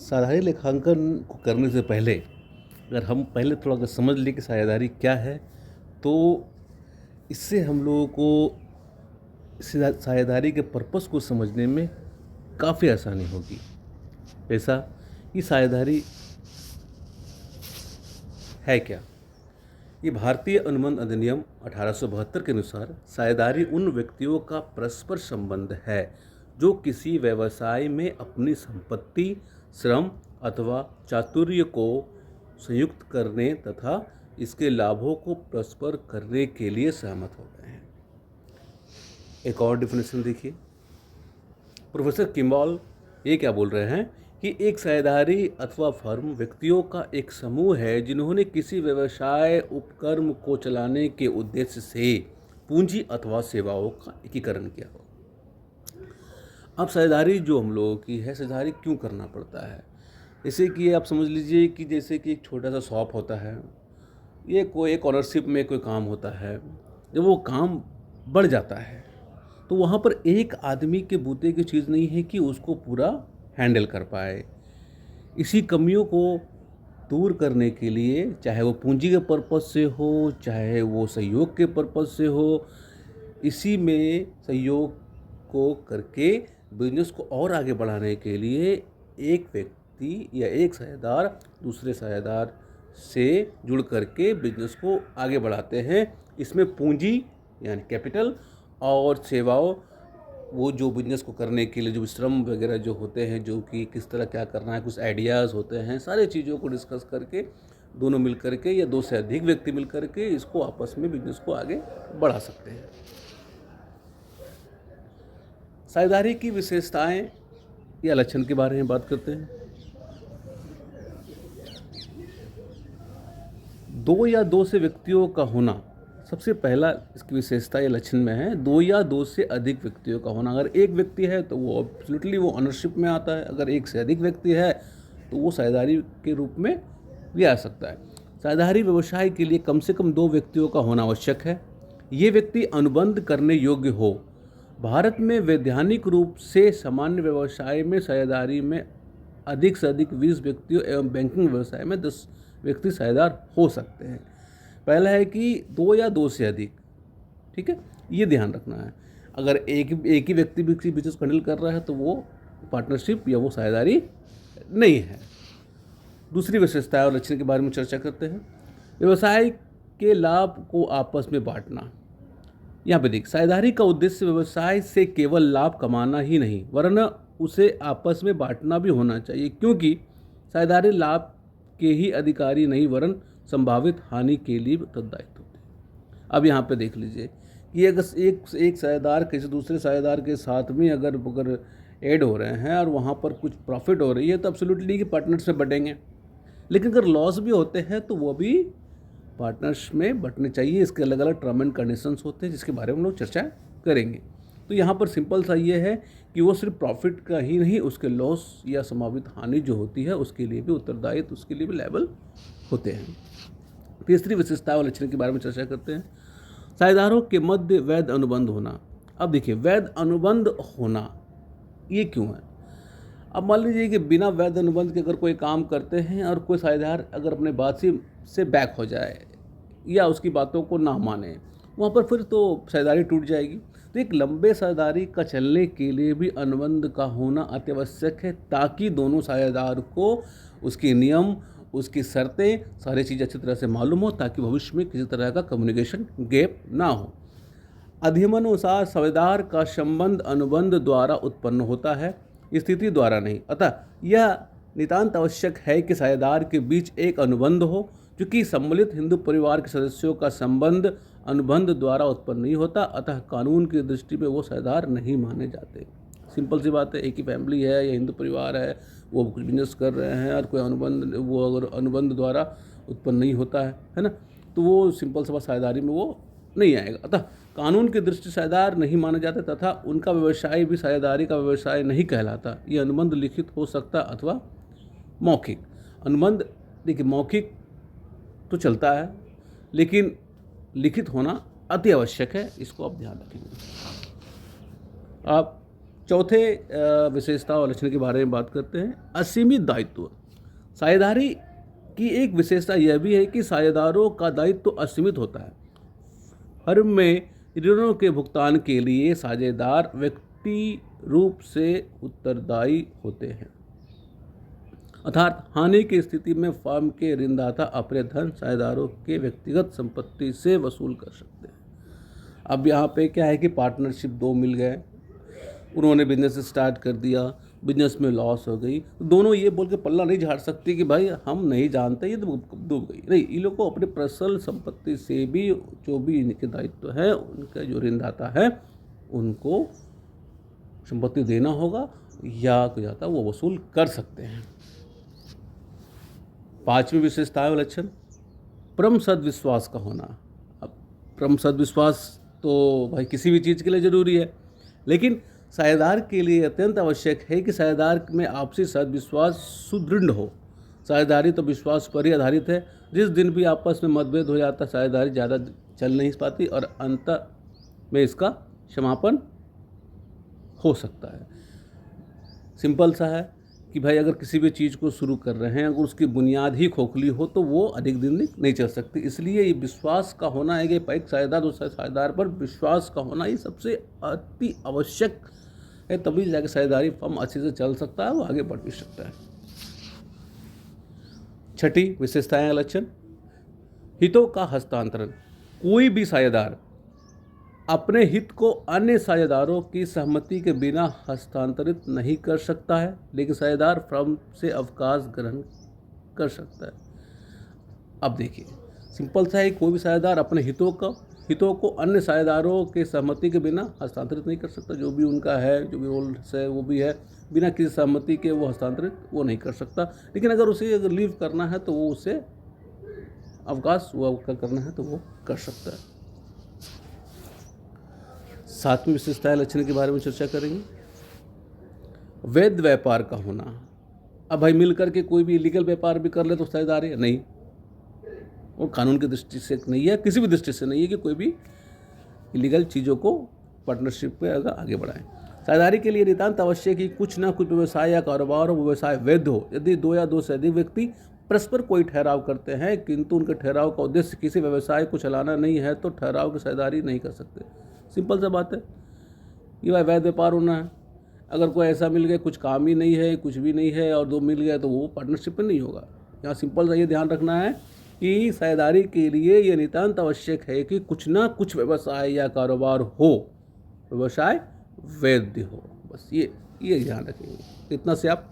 साझेदारी लेखांकन को करने से पहले अगर हम पहले थोड़ा अगर समझ लें कि साझेदारी क्या है, तो इससे हम लोगों को साझेदारी के पर्पस को समझने में काफ़ी आसानी होगी। ऐसा कि साझेदारी है क्या? ये भारतीय अनुबंध अधिनियम 1872 के अनुसार साझेदारी उन व्यक्तियों का परस्पर संबंध है जो किसी व्यवसाय में अपनी संपत्ति, श्रम अथवा चातुर्य को संयुक्त करने तथा इसके लाभों को परस्पर करने के लिए सहमत हो गए हैं। एक और डिफिनेशन देखिए, प्रोफेसर किम्बॉल ये क्या बोल रहे हैं कि एक साझेदारी अथवा फर्म व्यक्तियों का एक समूह है जिन्होंने किसी व्यवसाय उपक्रम को चलाने के उद्देश्य से पूंजी अथवा सेवाओं का एकीकरण किया हो। अब साझेदारी जो हम लोगों की है, साझेदारी क्यों करना पड़ता है? जैसे कि आप समझ लीजिए कि जैसे कि एक छोटा सा शॉप होता है, ये कोई एक ऑनरशिप में कोई काम होता है। जब वो काम बढ़ जाता है तो वहाँ पर एक आदमी के बूते की चीज़ नहीं है कि उसको पूरा हैंडल कर पाए। इसी कमियों को दूर करने के लिए, चाहे वो पूंजी के पर्पज़ से हो, चाहे वो सहयोग के पर्पज़ से हो, इसी में सहयोग को करके बिजनेस को और आगे बढ़ाने के लिए एक व्यक्ति या एक साझेदार दूसरे साझेदार से जुड़ करके बिजनेस को आगे बढ़ाते हैं। इसमें पूंजी यानी कैपिटल और सेवाओं, वो जो बिजनेस को करने के लिए जो श्रम वगैरह जो होते हैं, जो कि किस तरह क्या करना है, कुछ आइडियाज़ होते हैं, सारी चीज़ों को डिस्कस करके दोनों मिल करके या दो से अधिक व्यक्ति मिल करके इसको आपस में बिजनेस को आगे बढ़ा सकते हैं। साझेदारी की विशेषताएं या लक्षण के बारे में बात करते हैं। दो या दो से व्यक्तियों का होना सबसे पहला इसकी विशेषता या लक्षण में है। दो या दो से अधिक व्यक्तियों का होना। अगर एक व्यक्ति है तो वो एब्सोल्युटली वो ओनरशिप में आता है। अगर एक से अधिक व्यक्ति है तो वो साझेदारी के रूप में भी आ सकता है। साझेदारी व्यवसाय के लिए कम से कम दो व्यक्तियों का होना आवश्यक है। ये व्यक्ति अनुबंध करने योग्य हो। भारत में वैधानिक रूप से सामान्य व्यवसाय में साझेदारी में अधिक से अधिक 20 व्यक्तियों एवं बैंकिंग व्यवसाय में 10 व्यक्ति साझेदार हो सकते हैं। पहला है कि दो या दो से अधिक, ठीक है, ये ध्यान रखना है। अगर एक ही व्यक्ति भी किसी बिजनेस को हैंडल कर रहा है तो वो पार्टनरशिप या वो साझेदारी नहीं है। दूसरी विशेषता और लक्षण के बारे में चर्चा करते हैं। व्यवसाय के लाभ को आपस में बांटना। यहाँ पे देख, साझेदारी का उद्देश्य व्यवसाय से केवल लाभ कमाना ही नहीं वरन उसे आपस में बांटना भी होना चाहिए, क्योंकि साझेदारी लाभ के ही अधिकारी नहीं वरन संभावित हानि के लिए उत्तरदायित्व होते हैं। अब यहाँ पे देख लीजिए कि अगर एक साझेदार किसी दूसरे साझेदार के साथ में अगर ऐड हो रहे हैं और वहाँ पर कुछ प्रॉफिट हो रही है तो एब्सोल्युटली कि पार्टनर्स में बटेंगे। लेकिन अगर लॉस भी होते हैं तो वो भी पार्टनर्स में बंटने चाहिए। इसके अलग अलग टर्म एंड कंडीशंस होते हैं जिसके बारे में हम लोग चर्चा करेंगे। तो यहाँ पर सिंपल सा ये है कि वो सिर्फ प्रॉफिट का ही नहीं, उसके लॉस या संभावित हानि जो होती है उसके लिए भी उत्तरदायित्व, उसके लिए भी लायबल होते हैं। तीसरी विशेषता और लक्षण के बारे में चर्चा करते हैं। साझेदारों के मध्य वैध अनुबंध होना। अब देखिए, वैध अनुबंध होना ये क्यों है? अब मान लीजिए कि बिना वैध अनुबंध के अगर कोई काम करते हैं और कोई साझेदार अगर अपने बात से बैक हो जाए या उसकी बातों को ना माने, वहाँ पर फिर तो साझेदारी टूट जाएगी। तो एक लंबे साझेदारी का चलने के लिए भी अनुबंध का होना अत्यावश्यक है, ताकि दोनों साझेदार को उसके नियम, उसकी शर्तें, सारी चीज़ अच्छी तरह से मालूम हो, ताकि भविष्य में किसी तरह का कम्युनिकेशन गैप ना हो। अधिनियमानुसार साझेदार का संबंध अनुबंध द्वारा उत्पन्न होता है, स्थिति द्वारा नहीं। अतः यह नितांत आवश्यक है कि साझेदार के बीच एक अनुबंध हो, क्योंकि सम्मिलित हिंदू परिवार के सदस्यों का संबंध अनुबंध द्वारा उत्पन्न नहीं होता, अतः कानून की दृष्टि में वो साझेदार नहीं माने जाते। सिंपल सी बात है, एक ही फैमिली है या हिंदू परिवार है, वो कुछ बिजनेस कर रहे हैं और कोई अनुबंध, वो अगर अनुबंध द्वारा उत्पन्न नहीं होता है ना, तो वो सिंपल सी बात, साझेदारी में वो नहीं आएगा। अतः कानून की दृष्टि से साझेदार नहीं माने जाते तथा उनका व्यवसाय भी साझेदारी का व्यवसाय नहीं कहलाता। ये अनुबंध लिखित हो सकता अथवा मौखिक। अनुबंध देखिए, मौखिक तो चलता है लेकिन लिखित होना अति आवश्यक है, इसको आप ध्यान रखेंगे। आप चौथे विशेषता और लक्षण के बारे में बात करते हैं। असीमित दायित्व। साझेदारी की एक विशेषता यह भी है कि साझेदारों का दायित्व असीमित होता है। फर्म में ऋणों के भुगतान के लिए साझेदार व्यक्ति रूप से उत्तरदायी होते हैं, अर्थात हानि की स्थिति में फर्म के ऋणदाता अपने धन साझेदारों के व्यक्तिगत संपत्ति से वसूल कर सकते हैं। अब यहाँ पे क्या है कि पार्टनरशिप दो मिल गए, उन्होंने बिजनेस स्टार्ट कर दिया, बिजनेस में लॉस हो गई, दोनों ये बोल के पल्ला नहीं झाड़ सकते कि भाई हम नहीं जानते, ये तो डूब गई। नहीं, इन लोग को अपने पर्सनल संपत्ति से भी जो भी इनके दायित्व है, उनका जो ऋणदाता है उनको संपत्ति देना होगा या कोई जाता वो वसूल कर सकते हैं। पांचवी विशेषता है लक्षण परम सद्विश्वास का होना। अब परम सद्विश्वास तो भाई किसी भी चीज़ के लिए ज़रूरी है, लेकिन साझेदार के लिए अत्यंत आवश्यक है कि साझेदार में आपसी सद्विश्वास सुदृढ़ हो। साझेदारी तो विश्वास पर ही आधारित है। जिस दिन भी आपस में मतभेद हो जाता, साझेदारी ज़्यादा चल नहीं पाती और अंत में इसका समापन हो सकता है। सिंपल सा है कि भाई अगर किसी भी चीज़ को शुरू कर रहे हैं, अगर उसकी बुनियाद ही खोखली हो तो वो अधिक दिन नहीं चल सकती। इसलिए ये विश्वास का होना है कि एक साझेदार दूसरे साझेदार पर विश्वास का होना ये सबसे अति आवश्यक है, तभी जाके साझेदारी फर्म अच्छे से चल सकता है, वो आगे बढ़ भी सकता है। छठी विशेषताएं लक्षण हितों का हस्तांतरण। कोई भी साझेदार अपने हित को अन्य साझेदारों की सहमति के बिना हस्तांतरित नहीं कर सकता है, लेकिन साझेदार फर्म से अवकाश ग्रहण कर सकता है। अब देखिए सिंपल सा है, कोई भी साझेदार अपने हितों को अन्य साझेदारों के सहमति के बिना हस्तांतरित नहीं कर सकता। जो भी उनका है, जो भी रोल्स है वो भी है, बिना किसी सहमति के वो हस्तांतरित वो नहीं कर सकता। लेकिन अगर उसे अगर लीव करना है तो वो उसे अवकाश करना है तो वो कर सकता है। सातवीं विशेषता लक्षण के बारे में चर्चा करेंगे। वैध व्यापार का होना। अब भाई मिलकर के कोई भी इलीगल व्यापार भी कर ले तो साझेदारी नहीं, और कानून की दृष्टि से नहीं है, किसी भी दृष्टि से नहीं है कि कोई भी इलीगल चीज़ों को पार्टनरशिप पे अगर आगे बढ़ाएं। साझेदारी के लिए नितांत आवश्यक कि कुछ ना कुछ व्यवसाय या कारोबार हो, व्यवसाय वैध हो। यदि दो या दो से अधिक व्यक्ति परस्पर कोई ठहराव करते हैं किंतु उनके ठहराव का उद्देश्य किसी व्यवसाय को चलाना नहीं है तो ठहराव की साझेदारी नहीं कर सकते। सिंपल सा बात है कि भाई वैध व्यापार होना है। अगर कोई ऐसा मिल गया कुछ काम ही नहीं है, कुछ भी नहीं है और दो मिल गया तो वो पार्टनरशिप में नहीं होगा। यहाँ सिंपल सा ये ध्यान रखना है कि साझेदारी के लिए ये नितांत आवश्यक है कि कुछ ना कुछ व्यवसाय या कारोबार हो, व्यवसाय वैध हो। बस ये ध्यान रखेंगे, इतना से आप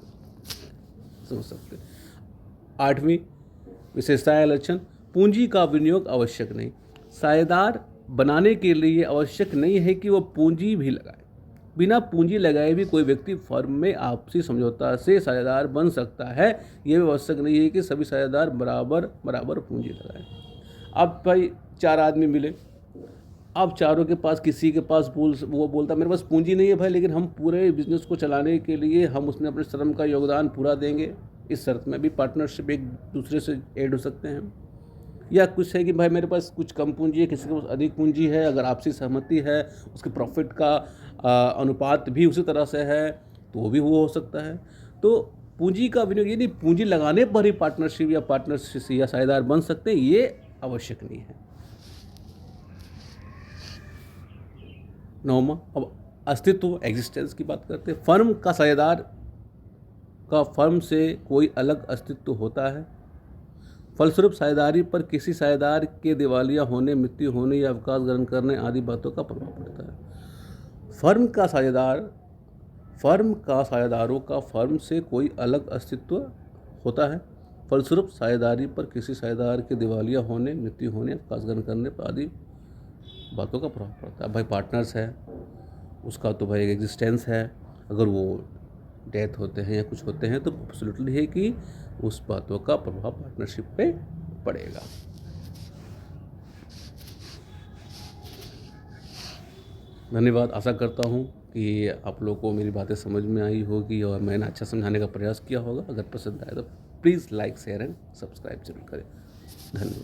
समझ सकते हैं। आठवीं विशेषता लक्षण पूंजी का विनियोग आवश्यक नहीं। साझेदार बनाने के लिए आवश्यक नहीं है कि वो पूंजी भी लगाए। बिना पूंजी लगाए भी कोई व्यक्ति फर्म में आपसी समझौता से साझेदार बन सकता है। ये भी आवश्यक नहीं है कि सभी साझेदार बराबर पूंजी लगाएं। अब भाई चार आदमी मिले, अब चारों के पास किसी के पास वो बोलता मेरे पास पूंजी नहीं है भाई, लेकिन हम पूरे बिजनेस को चलाने के लिए हम उसमें अपने श्रम का योगदान पूरा देंगे। इस शर्त में भी पार्टनरशिप एक दूसरे से ऐड हो सकते हैं। या कुछ है कि भाई मेरे पास कुछ कम पूंजी है, किसी के पास अधिक पूंजी है, अगर आपसी सहमति है, उसके प्रॉफिट का अनुपात भी उसी तरह से है तो वो भी वो हो सकता है। तो पूंजी का विनियोग यानी पूंजी लगाने पर ही पार्टनरशिप या साझेदार बन सकते हैं, ये आवश्यक नहीं है। नौवां, अब अस्तित्व एग्जिस्टेंस की बात करते हैं। फर्म का साझेदार का फर्म से कोई अलग अस्तित्व होता है। फलस्वरूप साझेदारी पर किसी साझेदार के दिवालिया होने, मृत्यु होने या अवकाश ग्रहण करने आदि बातों का प्रभाव पड़ता है। फर्म का साझेदारों का फर्म से कोई अलग अस्तित्व होता है। फलस्वरूप साझेदारी पर किसी साझेदार के दिवालिया होने, मृत्यु होने, अवकाश ग्रहण करने पर आदि बातों का प्रभाव पड़ता है। भाई पार्टनर्स है, उसका तो भाई एग्जिस्टेंस है। अगर वो डेथ होते हैं या कुछ होते हैं तो एब्सोल्युटली है कि उस बातों का प्रभाव पार्टनरशिप पे पड़ेगा। धन्यवाद। आशा करता हूँ कि आप लोगों को मेरी बातें समझ में आई होगी और मैंने अच्छा समझाने का प्रयास किया होगा। अगर पसंद आए तो please like, share and subscribe जरूर करें। धन्यवाद।